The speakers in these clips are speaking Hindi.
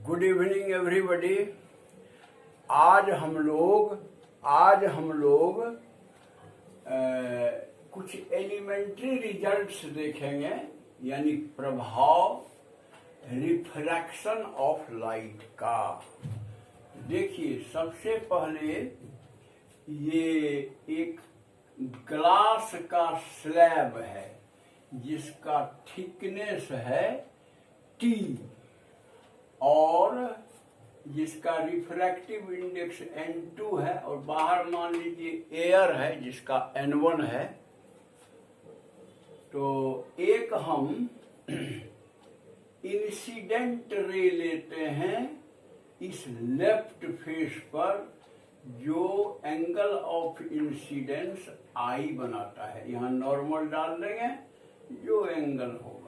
Good evening everybody. आज हम लोग कुछ एलिमेंट्री रिजल्ट्स देखेंगे, यानी प्रभाव रिफ्रैक्शन ऑफ लाइट का। देखिए, सबसे पहले ये एक ग्लास का स्लैब है जिसका थिकनेस है T और जिसका रिफ्रैक्टिव इंडेक्स N2 है, और बाहर मान लीजिए एयर है जिसका N1 है। तो एक हम इंसिडेंट रे लेते हैं इस लेफ्ट फेस पर, जो एंगल ऑफ इंसिडेंस I बनाता है। यहाँ नॉर्मल डाल देंगे जो एंगल होगा।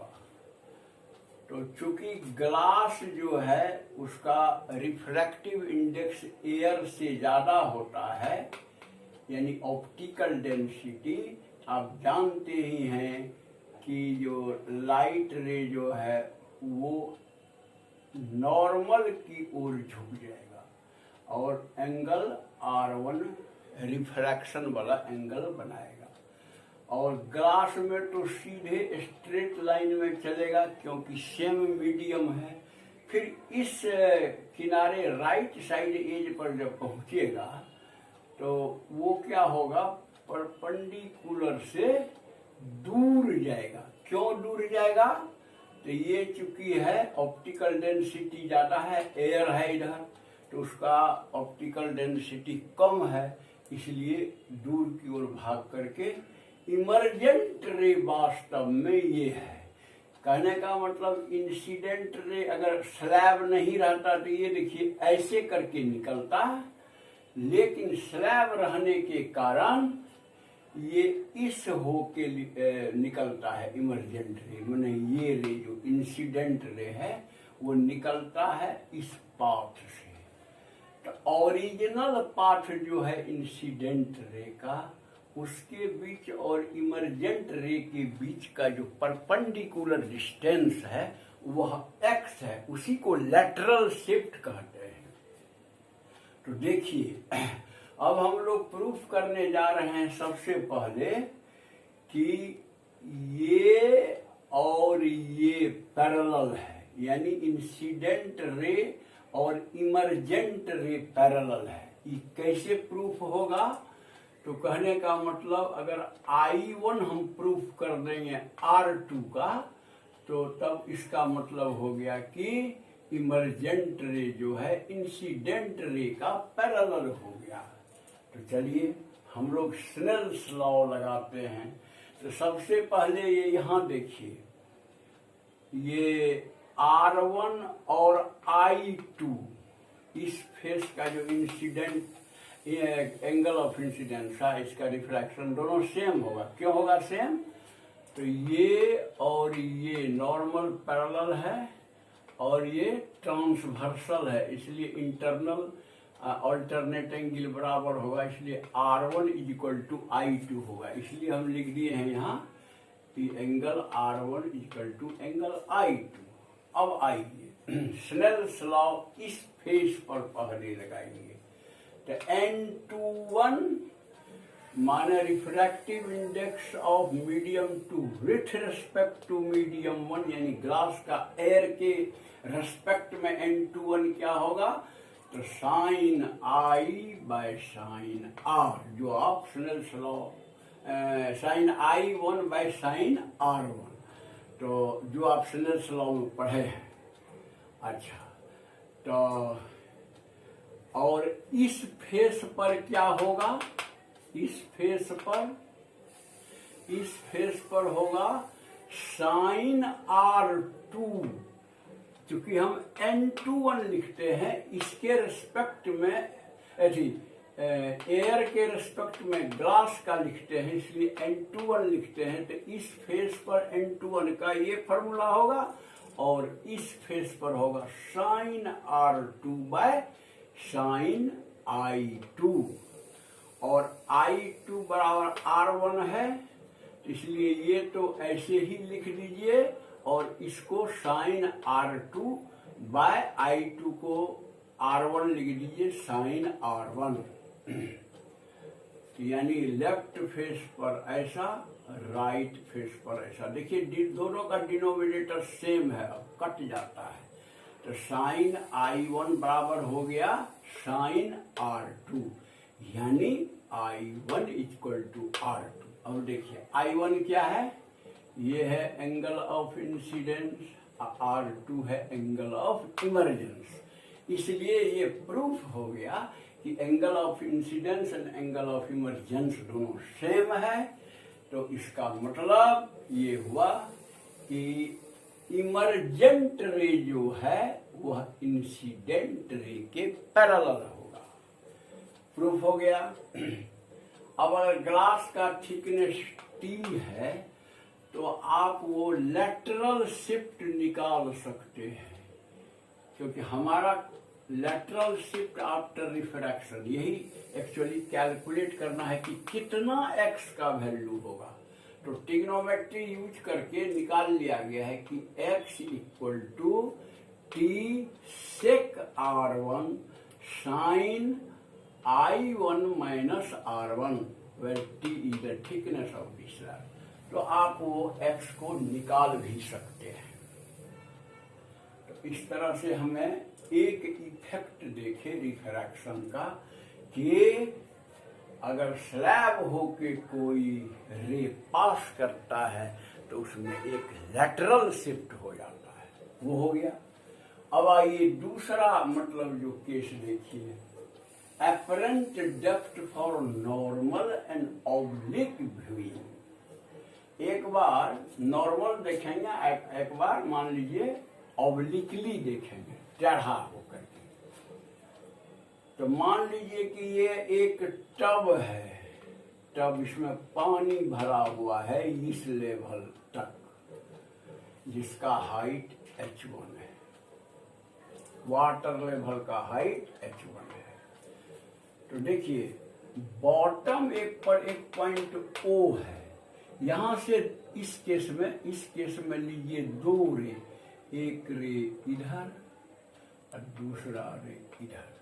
तो चूंकि ग्लास जो है उसका रिफ्रैक्टिव इंडेक्स एयर से ज्यादा होता है, यानी ऑप्टिकल डेंसिटी, आप जानते ही हैं कि जो लाइट रे जो है वो नॉर्मल की ओर झुक जाएगा और एंगल R1 रिफ्रैक्शन वाला एंगल बनाएगा। और ग्लास में तो सीधे स्ट्रेट लाइन में चलेगा क्योंकि सेम मीडियम है। फिर इस किनारे राइट साइड एज पर जब पहुंचेगा तो वो क्या होगा, परपेंडिकुलर से दूर जाएगा। क्यों दूर जाएगा? तो ये चूंकि है ऑप्टिकल डेंसिटी ज्यादा है, एयर है इधर, तो उसका ऑप्टिकल डेंसिटी कम है, इसलिए दूर की ओर भाग करके इमर्जेंट रे वास्तव में ये है। कहने का मतलब इंसिडेंट रे अगर स्लैब नहीं रहता तो ये देखिए ऐसे करके निकलता है, लेकिन स्लैब रहने के कारण ये इस होके निकलता है इमर्जेंट रे। माने ये रे जो इंसिडेंट रे है वो निकलता है इस पाथ से। तो ओरिजिनल पाथ जो है इंसिडेंट रे का, उसके बीच और इमर्जेंट रे के बीच का जो परपेंडिकुलर डिस्टेंस है वह x है, उसी को लैटरल शिफ्ट कहते हैं। तो देखिए, अब हम लोग प्रूफ करने जा रहे हैं सबसे पहले कि ये और ये पैरेलल है, यानी इंसिडेंट रे और इमर्जेंट रे पैरेलल है। ये कैसे प्रूफ होगा? तो कहने का मतलब अगर I1 हम प्रूफ कर देंगे R2 का, तो तब इसका मतलब हो गया कि इमर्जेंट रे जो है इंसिडेंट रे का पैरेलल हो गया। तो चलिए हम लोग स्नेल्स लॉ लगाते हैं। तो सबसे पहले ये यहाँ देखिए, ये R1 और I2 इस फेस का जो इंसिडेंट एंगल ऑफ इंसिडेंस है, इसका रिफ्रैक्शन दोनों सेम होगा। क्यों होगा सेम? तो ये और ये नॉर्मल पैरेलल है और ये ट्रांसवर्सल है, इसलिए इंटरनल अल्टरनेट एंगल बराबर होगा, इसलिए R1 इक्वल टू I2 होगा। इसलिए हम लिख दिए हैं यहाँ कि angle R1 equal to angle I2। अब आइए स्नेल्स लॉ इस फेस पर पहले लगाएंगे। तो N21 माने refractive index of medium 2 with respect to medium 1, यानी ग्लास का एयर के रेस्पेक्ट में N21 क्या होगा? तो sine I by sine R, जो आप Snell's law sine I1 by sine R1, तो जो आप स्नेल्स लॉ में पढ़े हैं। अच्छा, तो और इस फेस पर क्या होगा? इस फेस पर होगा साइन R2। क्योंकि हम N21 लिखते हैं इसके रिस्पेक्ट में, एयर के रिस्पेक्ट में ग्लास का लिखते हैं, इसलिए N21 लिखते हैं। तो इस फेस पर N21 का ये फॉर्मूला होगा और इस फेस पर होगा sign R2 by sine I2, और I2 बराबर R1 है, इसलिए ये तो ऐसे ही लिख दीजिए और इसको साइन R2 बाय I2 को R1 लिख दीजिए साइन R1, यानी लेफ्ट फेस पर ऐसा, राइट फेस पर ऐसा। देखिए दोनों का डिनोमिनेटर सेम है, अब कट जाता है, तो साइन I1 बराबर हो गया साइन R2, यानी I1 इक्वल टू R2। अब देखिए I1 क्या है, ये है एंगल ऑफ इंसिडेंस, R2 है एंगल ऑफ इमर्जेंस। इसलिए ये प्रूफ हो गया कि angle of incidence and angle of emergence दोनों सेम है। तो इसका मतलब ये हुआ कि इमर्जेंट रे जो है वह इंसिडेंट रे के पैरेलल होगा। प्रूफ हो गया। अब अगर ग्लास का थिकनेस T है तो आप वो लेटरल शिफ्ट निकाल सकते हैं, क्योंकि हमारा लेटरल शिफ्ट आफ्टर रिफ्रैक्शन, यही एक्चुअली कैलकुलेट करना है कि कितना x का वैल्यू होगा। तो ट्रिग्नोमेट्री यूज करके निकाल लिया गया है कि x equal to T sec R1 sine I1 minus R1, where T is the thickness of the slab। तो आप वो x को निकाल भी सकते हैं। तो इस तरह से हमें एक इफेक्ट देखे रिफ्रैक्शन का कि अगर स्लैब होके कोई रे पास करता है तो उसमें एक लेटरल शिफ्ट हो जाता है, वो हो गया। अब आइए दूसरा मतलब जो केस देखिए, apparent depth for normal and oblique viewing। एक बार नॉर्मल देखेंगे, एक बार मान लीजिए ऑब्लिकली देखेंगे, टेढ़ा होकर के। तो मान लीजिए कि ये एक टब है, टब इसमें पानी भरा हुआ है इस लेवल तक, जिसका हाइट h1 है, वाटर लेवल का हाइट h1 है। तो देखिए बॉटम एक पर एक पॉइंट O है, यहां से इस केस में लीजिए दो रे, एक रे इधर और दूसरा रे इधर।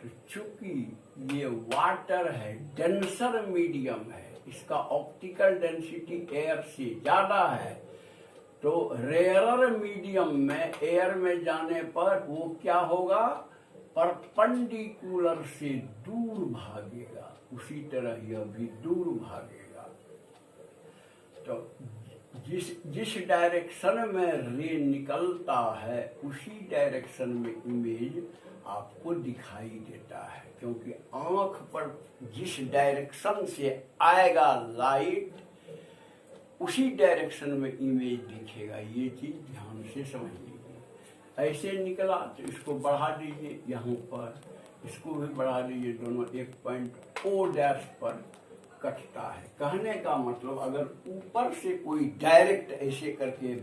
तो चूंकि ये वाटर है, डेंसर मीडियम है, इसका ऑप्टिकल डेंसिटी एयर से ज्यादा है, तो रेयरर मीडियम में एयर में जाने पर वो क्या होगा, परपेंडिकुलर से दूर भागेगा, उसी तरह यह भी दूर भागेगा। तो जिस डायरेक्शन में रे निकलता है उसी डायरेक्शन में इमेज आपको दिखाई देता है, क्योंकि आंख पर जिस डायरेक्शन से आएगा लाइट उसी डायरेक्शन में इमेज दिखेगा। ये चीज ध्यान से समझ लीजिए। ऐसे निकला तो इसको बढ़ा दीजिए, यहाँ पर इसको भी बढ़ा दीजिए, दोनों एक पॉइंट O डैश पर कटता है। कहने का मतलब अगर ऊपर से कोई डायरेक्ट ऐसे करके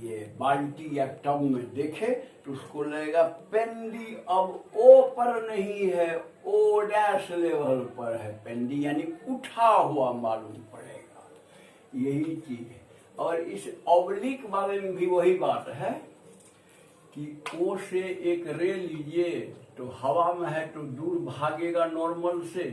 ये बाल्टी या टब में देखे तो उसको लगेगा पेंडी अब O पर नहीं है, O डैश लेवल पर है पेंडी, यानी उठा हुआ मालूम पड़ेगा। यही चीज है। और इस ऑब्लिक वाले में भी वही बात है कि O से एक रे लीजिए तो हवा में है तो दूर भागेगा नॉर्मल से,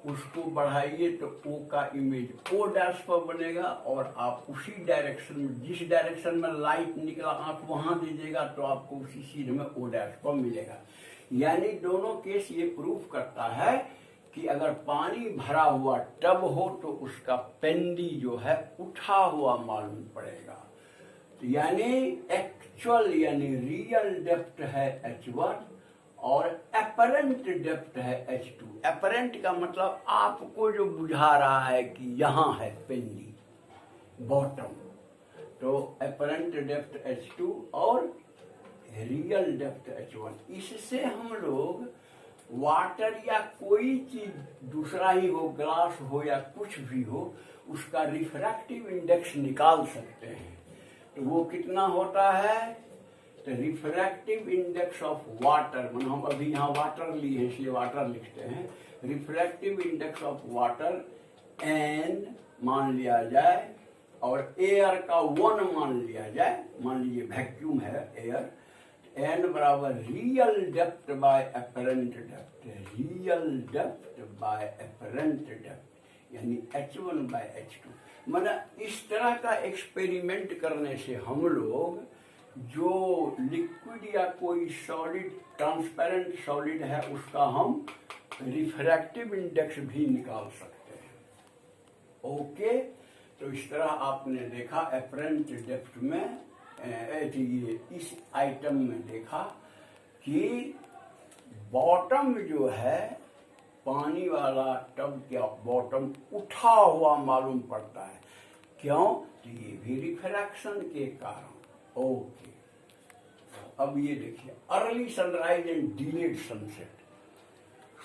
उसको बढ़ाइए तो O का इमेज O डैश पर बनेगा, और आप उसी डायरेक्शन में, जिस डायरेक्शन में लाइट निकला आंख वहां दीजिएगा तो आपको उसी चीज में O डैश पर मिलेगा। यानी दोनों केस ये प्रूफ करता है कि अगर पानी भरा हुआ टब हो तो उसका पेंडी जो है उठा हुआ मालूम पड़ेगा। तो यानी एक्चुअल यानी रियल डेप्थ है h1 और एपरेंट डेप्थ है h2। एपरेंट का मतलब आपको जो बुझा रहा है कि यहाँ है पेंडी बॉटम, तो एपरेंट डेप्थ h2 और रियल डेप्थ h1। इससे हम लोग वाटर या कोई चीज दूसरा ही हो, ग्लास हो या कुछ भी हो, उसका रिफ्रैक्टिव इंडेक्स निकाल सकते हैं। तो वो कितना होता है, तो रिफ्रैक्टिव इंडेक्स ऑफ वाटर, मतलब हम अभी यहाँ वाटर लिए हैं इसलिए वाटर लिखते हैं, refractive index of water n मान लिया जाए और एयर का 1 मान लिया जाए। मान लीजिए वैक्यूम है एयर, एन बराबर real depth by apparent depth, real depth by apparent depth, यानी H1 बाय H2। मतलब इस तरह का एक्सपेरिमेंट करने से हम लोग जो लिक्विड या कोई सॉलिड, ट्रांसपेरेंट सॉलिड है, उसका हम रिफ्रैक्टिव इंडेक्स भी निकाल सकते हैं। ओके, तो इस तरह आपने देखा अपरेंट डेप्थ में, ये इस आइटम में देखा कि बॉटम जो है, पानी वाला टब का बॉटम उठा हुआ मालूम पड़ता है। क्यों? तो ये भी रिफ्रैक्शन के कारण। ओके, अब ये देखिए early sunrise and delayed sunset.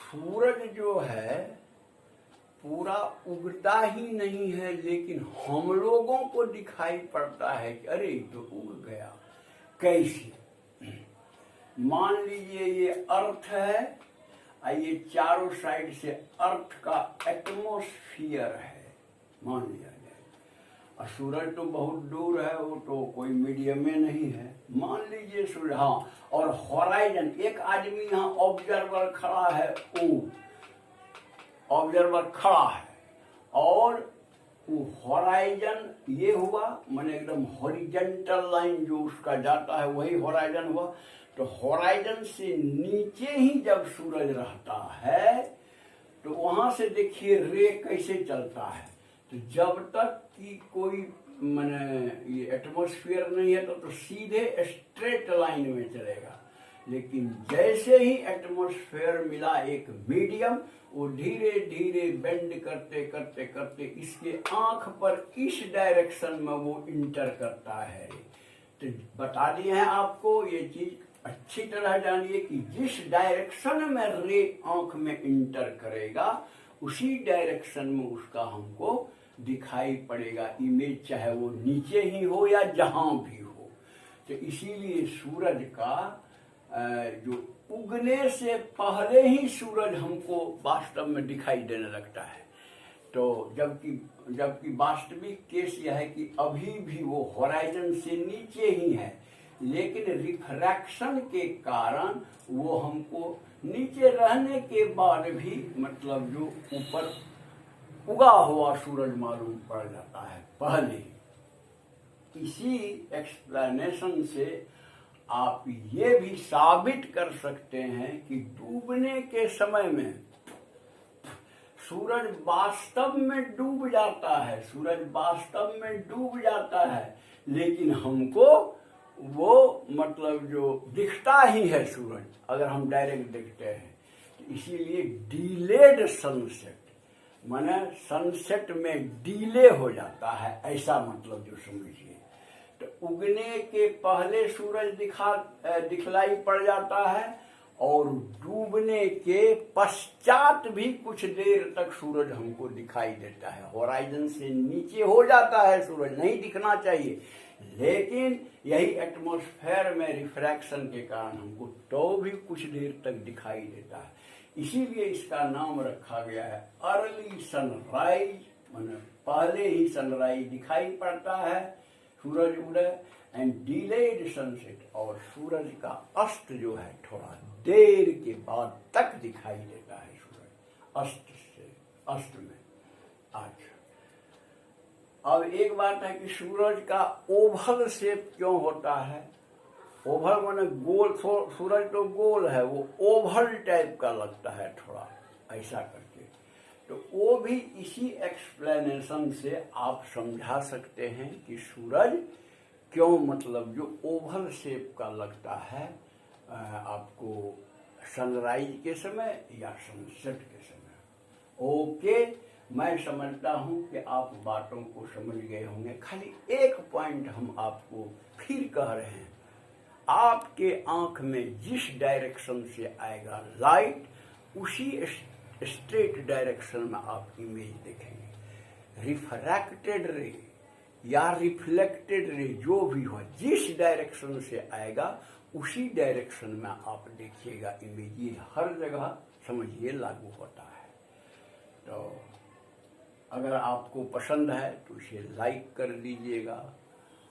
सूरज जो है पूरा उगता ही नहीं है, लेकिन हम लोगों को दिखाई पड़ता है कि अरे तो उग गया। कैसे? मान लीजिए ये अर्थ है, ये चारों साइड से अर्थ का एटमॉस्फियर है, मान लिया जाए, और सूरज तो बहुत दूर है, वो तो कोई मीडियम में नहीं है, मान लीजिए सूरज। हाँ, और हॉराइजन, एक आदमी यहाँ ऑब्जर्वर खड़ा है, ऑब्जर्वर खड़ा है, और वो हॉराइजन ये हुआ, माने एकदम हॉरिजेंटल लाइन जो उसका जाता है वही हॉराइजन हुआ। तो हॉराइजन से नीचे ही जब सूरज रहता है तो वहां से देखिए रे कैसे चलता है। तो जब तक कि कोई माने ये एटमॉस्फेयर नहीं है तो सीधे स्ट्रेट लाइन में चलेगा, लेकिन जैसे ही एटमॉस्फेयर मिला एक मीडियम, वो धीरे धीरे बेंड करते करते करते इसके आंख पर इस डायरेक्शन में वो इंटर करता है। तो बता दिए हैं आपको, ये चीज अच्छी तरह जानिए कि जिस डायरेक्शन में रे आंख में इंटर करेगा उसी डायरेक्शन में उसका हमको दिखाई पड़ेगा इमेज, चाहे वो नीचे ही हो या जहां भी हो। तो इसीलिए सूरज का जो उगने से पहले ही सूरज हमको वास्तव में दिखाई देने लगता है। तो जबकि वास्तविक केस यह है कि अभी भी वो होराइजन से नीचे ही है, लेकिन रिफ्रैक्शन के कारण वो हमको नीचे रहने के बाद भी मतलब जो ऊपर उगा हुआ सूरज मालूम पड़ जाता है पहले ही। इसी एक्सप्लेनेशन से आप ये भी साबित कर सकते हैं कि डूबने के समय में सूरज वास्तव में डूब जाता है, सूरज वास्तव में डूब जाता है, लेकिन हमको वो मतलब जो दिखता ही है सूरज, अगर हम डायरेक्ट देखते हैं। तो इसीलिए डिलेड सनसेट, माने सनसेट में डिले हो जाता है, ऐसा मतलब जो समझिए। तो उगने के पहले सूरज दिखलाई पड़ जाता है और डूबने के पश्चात भी कुछ देर तक सूरज हमको दिखाई देता है। होराइजन से नीचे हो जाता है सूरज, नहीं दिखना चाहिए, लेकिन यही एटमॉस्फेयर में रिफ्रैक्शन के कारण हमको तो भी कुछ देर तक दिखाई देता है। इसीलिए इसका नाम रखा गया है अर्ली सनराइज, माने पहले ही सनराइज दिखाई पड़ता है सूरज उदय, एंड डिलेड सनसेट, और सूरज का अस्त जो है थोड़ा देर के बाद तक दिखाई देता है सूरज अस्त में। अच्छा, अब एक बात है कि सूरज का ओवल शेप क्यों होता है? ओवल माने गोल, सूरज तो गोल है, वो ओवल टाइप का लगता है थोड़ा ऐसा करके। तो वो भी इसी एक्सप्लेनेशन से आप समझा सकते हैं कि सूरज क्यों मतलब जो ओवल शेप का लगता है आपको सनराइज के समय या सनसेट के समय। ओके, मैं समझता हूं कि आप बातों को समझ गए होंगे। खाली एक पॉइंट हम आपको फिर कह रहे हैं, आपके आंख में जिस डायरेक्शन से आएगा लाइट, उसी स्ट्रेट डायरेक्शन में आप इमेज देखेंगे। रिफ्रैक्टेड रे या रिफ्लेक्टेड रे जो भी हो, जिस डायरेक्शन से आएगा उसी डायरेक्शन में आप देखिएगा इमेज। ये हर जगह समझिए लागू होता है। तो अगर आपको पसंद है तो इसे लाइक कर दीजिएगा,